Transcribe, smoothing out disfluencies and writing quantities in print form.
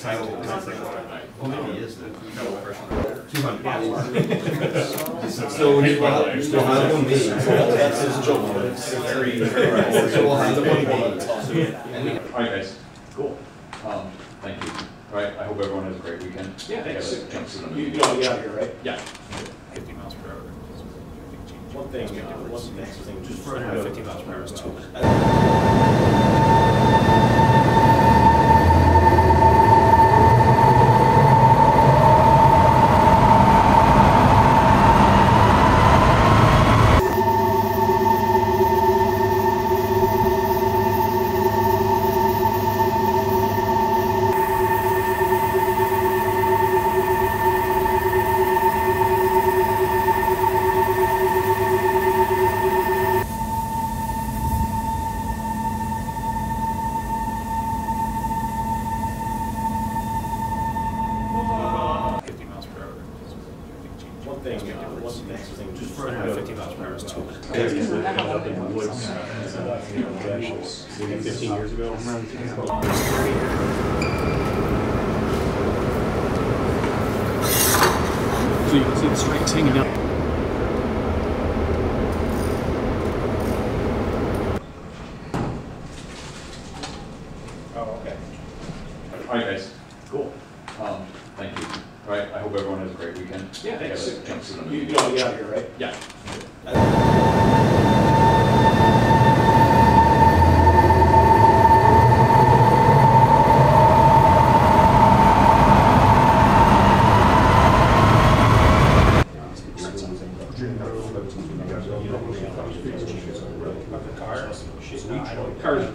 Well, maybe he is then. 200. So we'll have one meeting. That's his joke. So we'll have the one meeting. All right, guys. Cool. Thank you. All right. I hope everyone has a great weekend. Yeah. Thanks. You gotta get out of here, right? Yeah. 50 miles per hour. One thing, what's the next thing? Just for 50 miles per hour is too much. One thing, what's the next thing? Just for 50 miles per hour is too much. up in the woods, maybe 15 years ago. So you can see the stripes hanging up. Oh, okay. All right, guys. Cool. Thank you. All right. I hope everyone has a great weekend. Yeah, thanks. Thanks. You gotta get out of here, right? Yeah. Cars.